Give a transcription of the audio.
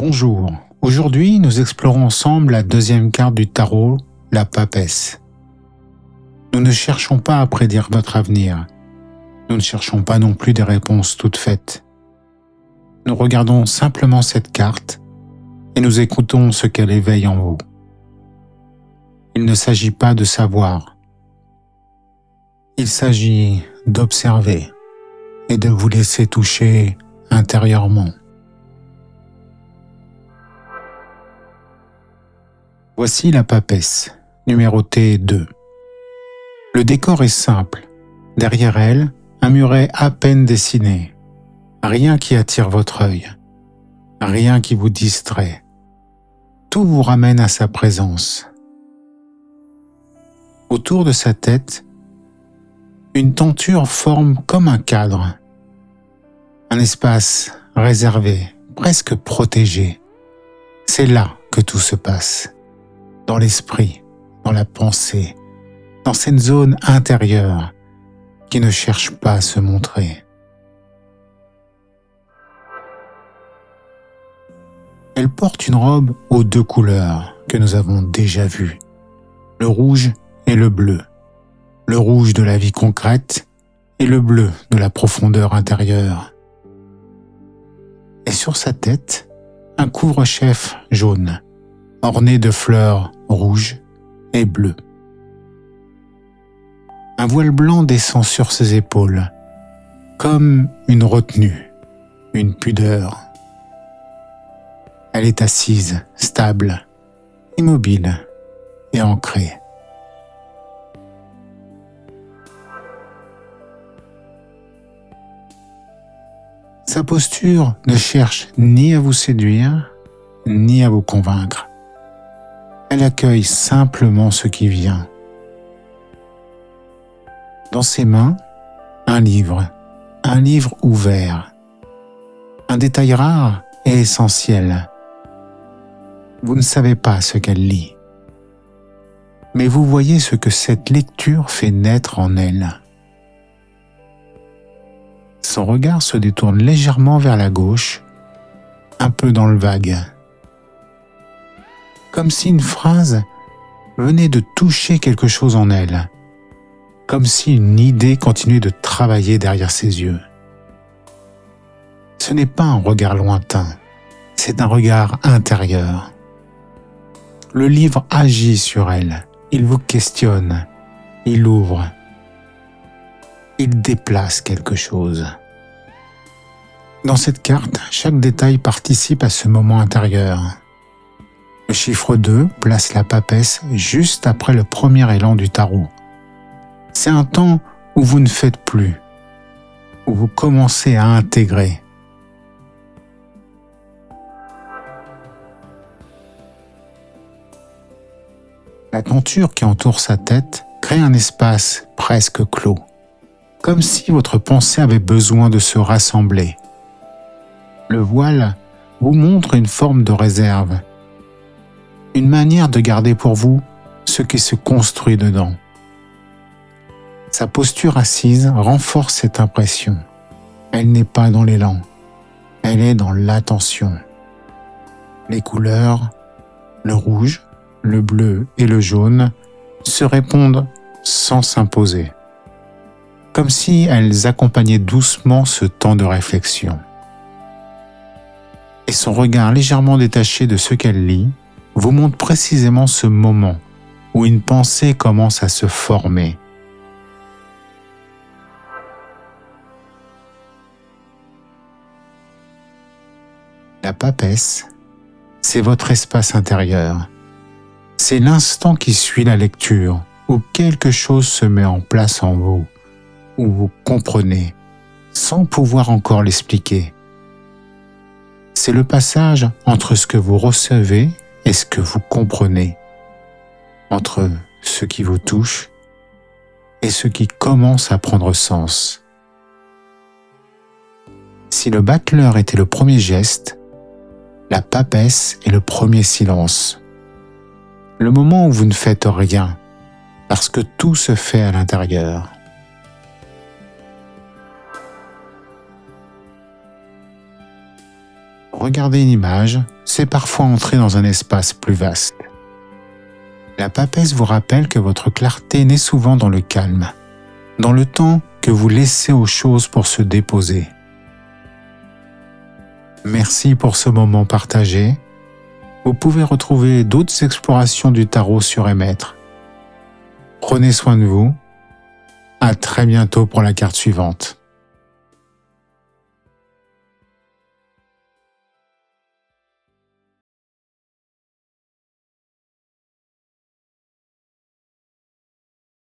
Bonjour, aujourd'hui nous explorons ensemble la deuxième carte du tarot, la papesse. Nous ne cherchons pas à prédire votre avenir, nous ne cherchons pas non plus des réponses toutes faites. Nous regardons simplement cette carte et nous écoutons ce qu'elle éveille en vous. Il ne s'agit pas de savoir, il s'agit d'observer et de vous laisser toucher intérieurement. Voici la papesse, numérotée 2. Le décor est simple. Derrière elle, un muret à peine dessiné. Rien qui attire votre œil. Rien qui vous distrait. Tout vous ramène à sa présence. Autour de sa tête, une tenture forme comme un cadre. Un espace réservé, presque protégé. C'est là que tout se passe. Dans l'esprit, dans la pensée, dans cette zone intérieure qui ne cherche pas à se montrer. Elle porte une robe aux deux couleurs que nous avons déjà vues, le rouge et le bleu, le rouge de la vie concrète et le bleu de la profondeur intérieure. Et sur sa tête, un couvre-chef jaune, orné de fleurs rouges et bleues. Un voile blanc descend sur ses épaules, comme une retenue, une pudeur. Elle est assise, stable, immobile et ancrée. Sa posture ne cherche ni à vous séduire, ni à vous convaincre. Elle accueille simplement ce qui vient. Dans ses mains, un livre ouvert. Un détail rare et essentiel. Vous ne savez pas ce qu'elle lit, mais vous voyez ce que cette lecture fait naître en elle. Son regard se détourne légèrement vers la gauche, un peu dans le vague. Comme si une phrase venait de toucher quelque chose en elle, comme si une idée continuait de travailler derrière ses yeux. Ce n'est pas un regard lointain, c'est un regard intérieur. Le livre agit sur elle, il vous questionne, il ouvre, il déplace quelque chose. Dans cette carte, chaque détail participe à ce moment intérieur. Le chiffre 2 place la papesse juste après le premier élan du tarot. C'est un temps où vous ne faites plus, où vous commencez à intégrer. La tenture qui entoure sa tête crée un espace presque clos, comme si votre pensée avait besoin de se rassembler. Le voile vous montre une forme de réserve, une manière de garder pour vous ce qui se construit dedans. Sa posture assise renforce cette impression. Elle n'est pas dans l'élan, elle est dans l'attention. Les couleurs, le rouge, le bleu et le jaune, se répondent sans s'imposer, comme si elles accompagnaient doucement ce temps de réflexion. Et son regard légèrement détaché de ce qu'elle lit vous montre précisément ce moment où une pensée commence à se former. La papesse, c'est votre espace intérieur. C'est l'instant qui suit la lecture, où quelque chose se met en place en vous, où vous comprenez, sans pouvoir encore l'expliquer. C'est le passage entre ce que vous recevez et ce que vous comprenez, entre ce qui vous touche et ce qui commence à prendre sens. Si le battleur était le premier geste, la papesse est le premier silence. Le moment où vous ne faites rien, parce que tout se fait à l'intérieur. Regardez une image c'est parfois entrer dans un espace plus vaste. La papesse vous rappelle que votre clarté naît souvent dans le calme, dans le temps que vous laissez aux choses pour se déposer. Merci pour ce moment partagé. Vous pouvez retrouver d'autres explorations du tarot sur Émettre. Prenez soin de vous. À très bientôt pour la carte suivante.